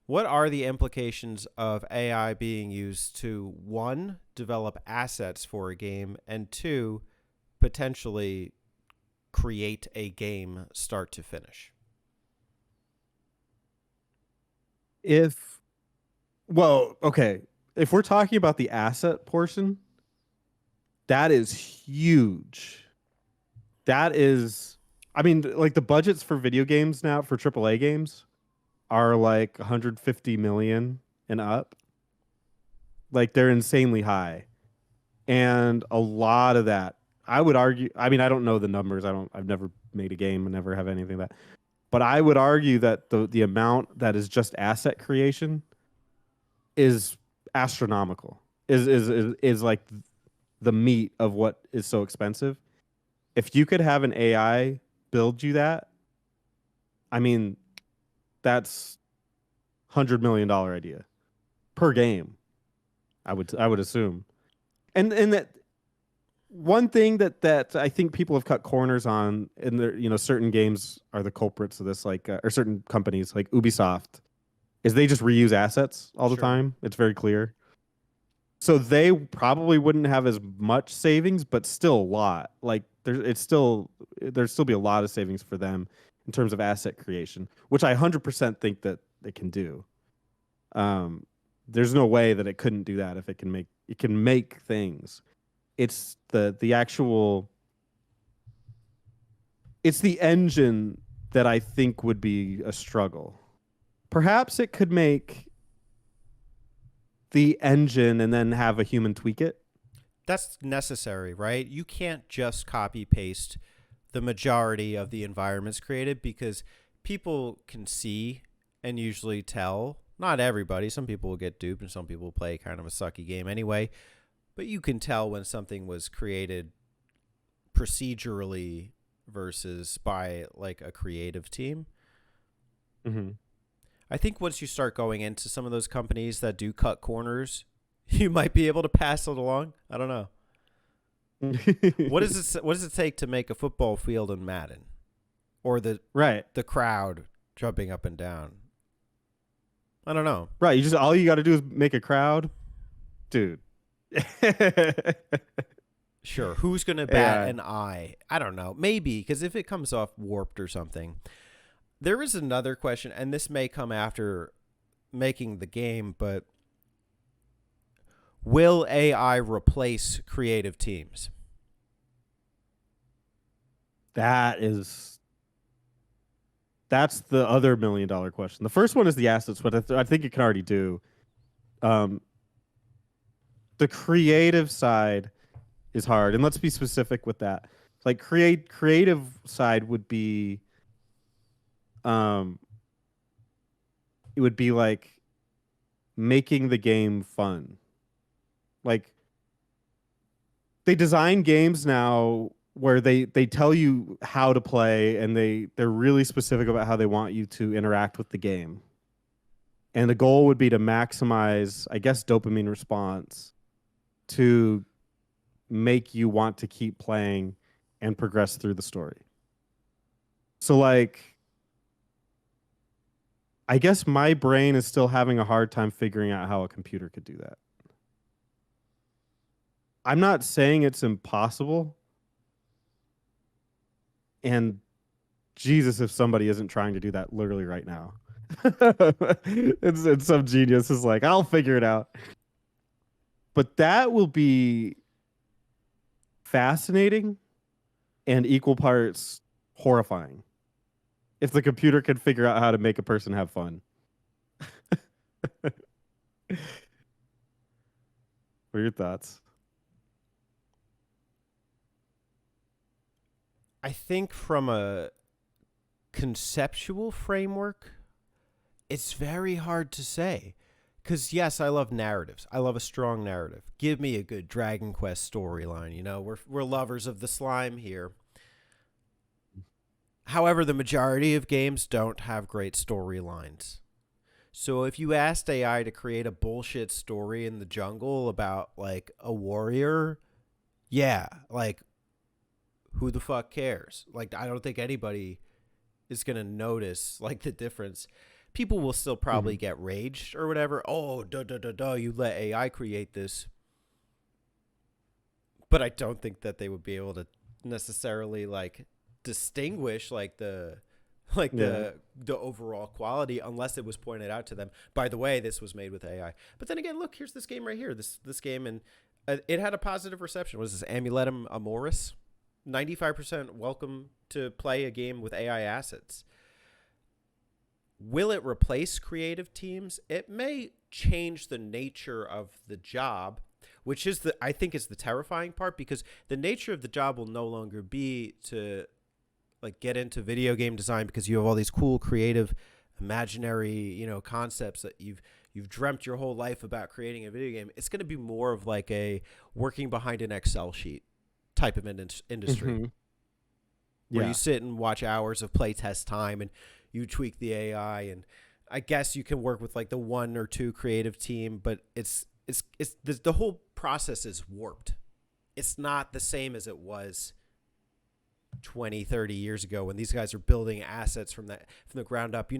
What are the implications of AI being used to, one, develop assets for a game, and two, potentially create a game start to finish? If well, okay, if we're talking about the asset portion, that is huge. That is, I mean, like the budgets for video games now for AAA games are like 150 million and up. Like they're insanely high. And a lot of that, I would argue, I mean, I don't know the numbers. I've never made a game and never have anything like that. But I would argue that the amount that is just asset creation is astronomical. Is like the meat of what is so expensive. If you could have an AI build you that, I mean, that's $100 million idea per game. I would assume. And that one thing that I think people have cut corners on in their, certain games are the culprits of this, like or certain companies like Ubisoft, is they just reuse assets all the Sure. time. It's very clear. So they probably wouldn't have as much savings, but still a lot. Like there'd still be a lot of savings for them in terms of asset creation, which I 100% think that they can do. Um, there's no way that it couldn't do that if it can make things. It's the actual it's the engine that I think would be a struggle. Perhaps it could make the engine and then have a human tweak it. That's necessary, right? You can't just copy paste the majority of the environments created because people can see and usually tell. Not everybody. Some people will get duped and some people will play kind of a sucky game anyway. But you can tell when something was created procedurally versus by like a creative team. Mm-hmm. I think once you start going into some of those companies that do cut corners, you might be able to pass it along. I don't know. What does it take to make a football field in Madden? Or Right. the crowd jumping up and down? I don't know. Right. All you got to do is make a crowd, dude. Sure. Who's going to bat AI. an eye? I don't know. Maybe, because if it comes off warped or something. There is another question, and this may come after making the game, but will AI replace creative teams? That's the other $1 million question. The first one is the assets, but I think it can already do. Um, the creative side is hard, and let's be specific with that. Like creative side would be, um, it would be like making the game fun. Like they design games now where they tell you how to play and they're really specific about how they want you to interact with the game. And the goal would be to maximize, I guess, dopamine response to make you want to keep playing and progress through the story. So like I guess my brain is still having a hard time figuring out how a computer could do that. I'm not saying it's impossible. And Jesus, if somebody isn't trying to do that literally right now. It's some genius is like, I'll figure it out. But that will be fascinating and equal parts horrifying if the computer can figure out how to make a person have fun. What are your thoughts? I think from a conceptual framework, it's very hard to say. Because, yes, I love narratives. I love a strong narrative. Give me a good Dragon Quest storyline. You know, we're lovers of the slime here. However, the majority of games don't have great storylines. So if you asked AI to create a bullshit story in the jungle about, like, a warrior, yeah, like, who the fuck cares? Like, I don't think anybody is going to notice, like, the difference. People will still probably Mhm. get raged or whatever. Oh, duh, duh, duh, duh, you let AI create this. But I don't think that they would be able to necessarily like distinguish like Yeah. the overall quality unless it was pointed out to them. By the way, this was made with AI. But then again, look, here's this game right here. This game, and it had a positive reception. What is this? Amuletum Amoris? 95% welcome to play a game with AI assets. Will it replace creative teams? It may change the nature of the job, which is the I think is the terrifying part, because the nature of the job will no longer be to like get into video game design because you have all these cool creative imaginary, concepts that you've dreamt your whole life about creating a video game. It's going to be more of like a working behind an Excel sheet type of industry Hmm. where you Yeah. sit and watch hours of playtest time and you tweak the AI, and I guess you can work with like the one or two creative team, but it's the whole process is warped. It's not the same as it was 20, 30 years ago when these guys are building assets from the ground up.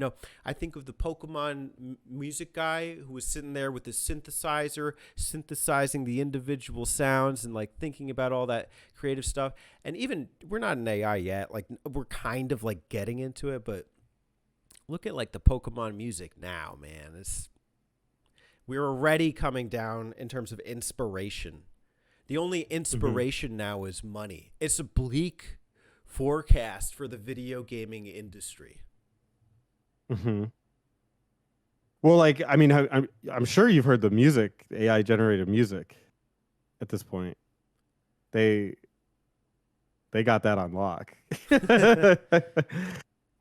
I think of the Pokemon music guy who was sitting there with the synthesizer synthesizing the individual sounds and like thinking about all that creative stuff. And even we're not in AI yet, like we're kind of like getting into it, but look at like the Pokemon music now, man. We're already coming down in terms of inspiration. The only Hmm. inspiration now is money. It's a bleak forecast for the video gaming industry. Hmm. Well, like, I mean, I'm sure you've heard the music, AI generated music at this point. They they got that on lock.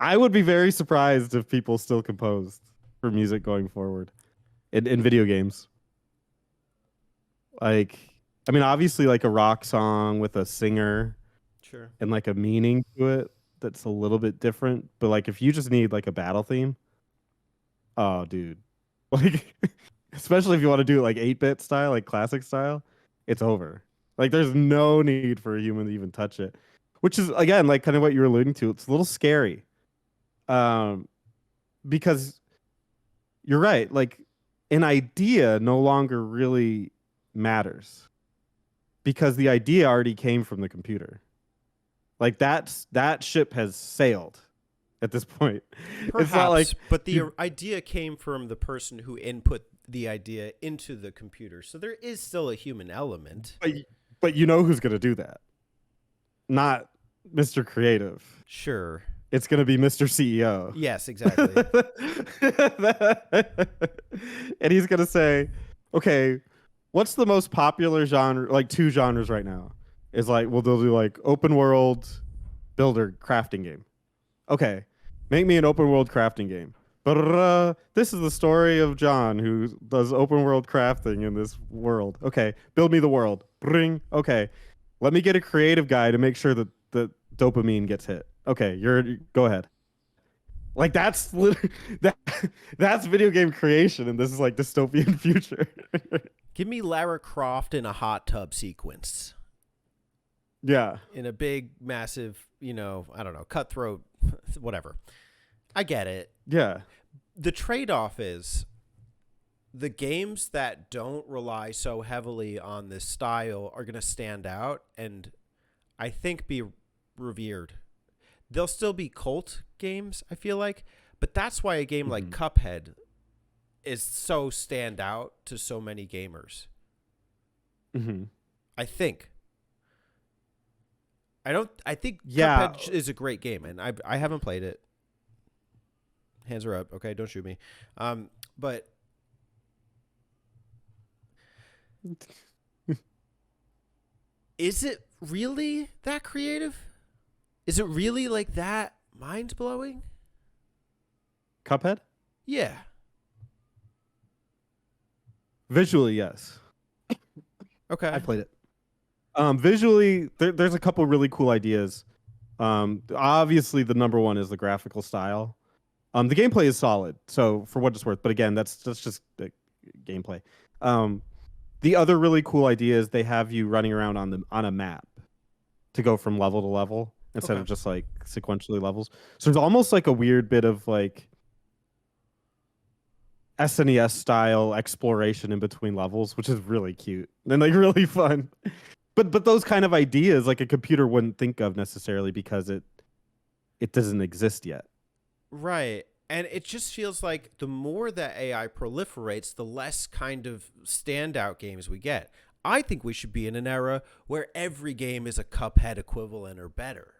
I would be very surprised if people still composed for music going forward in video games. Like, I mean, obviously, like a rock song with a singer Sure. and like a meaning to it that's a little bit different. But like, if you just need like a battle theme, oh, dude, like, especially if you want to do it like 8-bit style, like classic style, it's over. Like, there's no need for a human to even touch it, which is again like kind of what you were alluding to. It's a little scary, um, because you're right. Like, an idea no longer really matters because the idea already came from the computer. Like that ship has sailed at this point. It's not Perhaps, like but the you idea came from the person who input the idea into the computer. So there is still a human element. but, but you know who's gonna do that? Not Mr. Creative. Sure. It's gonna be Mr. CEO. Yes, exactly. And he's gonna say, okay, what's the most popular genre, like two genres right now? Is like, well, they'll do like open world builder crafting game. Okay, make me an open world crafting game. But this is the story of John who does open world crafting in this world. Okay, build me the world. Bring. Okay, let me get a creative guy to make sure that the dopamine gets hit. Okay, go ahead. Like that's that that's video game creation, and this is like dystopian future. Give me Lara Croft in a hot tub sequence Yeah, in a big, massive, I don't know, cutthroat, whatever. I get it. yeah. The trade off is the games that don't rely so heavily on this style are going to stand out and I think be revered. They'll still be cult games, I feel like, but that's why a game like Hmm. Cuphead is so stand out to so many gamers. Hmm. I think. I think Yeah, Cuphead is a great game and I haven't played it. Hands are up, okay? Don't shoot me. But is it really that creative? Is it really like that mind blowing? Cuphead. Yeah. Visually, yes. I Okay. played it. Visually, there's a couple really cool ideas. Obviously, the number one is the graphical style. The gameplay is solid, so for what it's worth. But again, that's just the gameplay. Um, the other really cool idea is they have you running around on a map to go from level to level instead Okay. of just like sequentially levels. So there's almost like a weird bit of like SNES style exploration in between levels, which is really cute and like really fun. But those kind of ideas like a computer wouldn't think of necessarily because it doesn't exist yet. Right. And it just feels like the more that AI proliferates, the less kind of standout games we get. I think we should be in an era where every game is a Cuphead equivalent or better.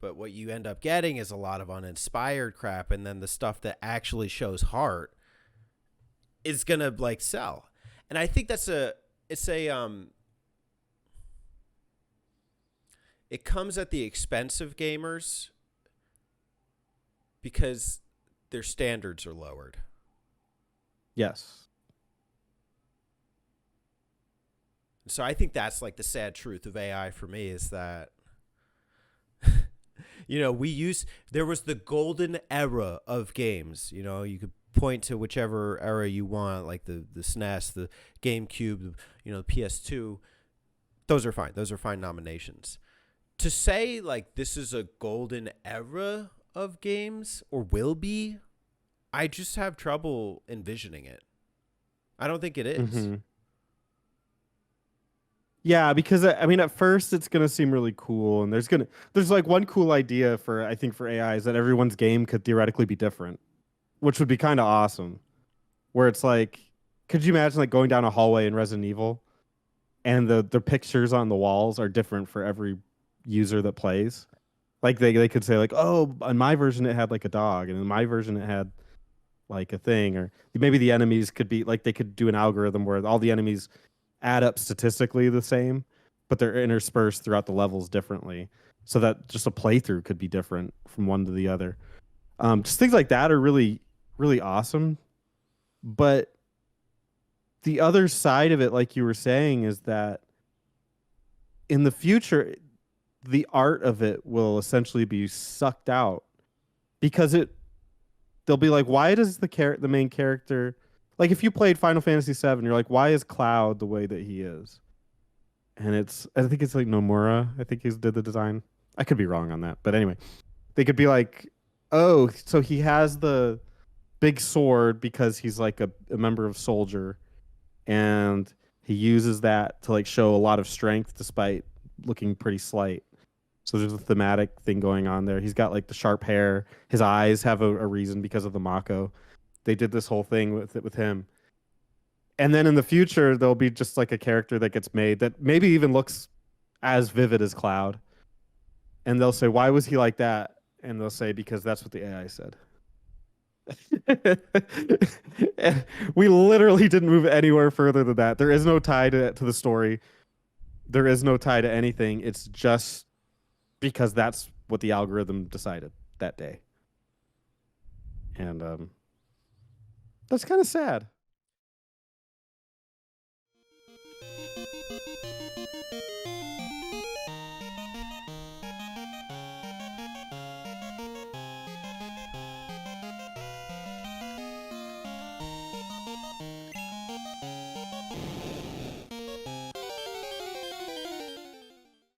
But what you end up getting is a lot of uninspired crap, and then the stuff that actually shows heart is gonna like sell. And I think it comes at the expense of gamers because their standards are lowered. Yes. So I think that's like the sad truth of AI for me is that there was the golden era of games. You could point to whichever era you want, like the SNES, the GameCube, the PS2. Those are fine. Those are fine nominations. To say like this is a golden era of games or will be, I just have trouble envisioning it. I don't think it is. Mm-hmm. Yeah, because I mean, at first it's gonna seem really cool, and there's like one cool idea for I think for AI is that everyone's game could theoretically be different, which would be kind of awesome. Where it's like, could you imagine like going down a hallway in Resident Evil, and the pictures on the walls are different for every user that plays? Like they could say like, oh, in my version it had like a dog, and in my version it had like a thing, or maybe the enemies could be like they could do an algorithm where all the enemies add up statistically the same, but they're interspersed throughout the levels differently, so that just a playthrough could be different from one to the other. Just things like that are really, really awesome. But the other side of it, like you were saying, is that in the future, the art of it will essentially be sucked out because they'll be like, why does the main character, like if you played Final Fantasy VII, you're like, why is Cloud the way that he is? And I think it's like Nomura. I think he did the design. I could be wrong on that, but anyway, they could be like, oh, so he has the big sword because he's like a member of Soldier, and he uses that to like show a lot of strength despite looking pretty slight. So there's a thematic thing going on there. He's got like the sharp hair. His eyes have a reason because of the Mako. They did this whole thing with him. And then in the future, there'll be just like a character that gets made that maybe even looks as vivid as Cloud. And they'll say, why was he like that? And they'll say, because that's what the AI said. We literally didn't move anywhere further than that. There is no tie to the story. There is no tie to anything. It's just because that's what the algorithm decided that day. And that's kind of sad.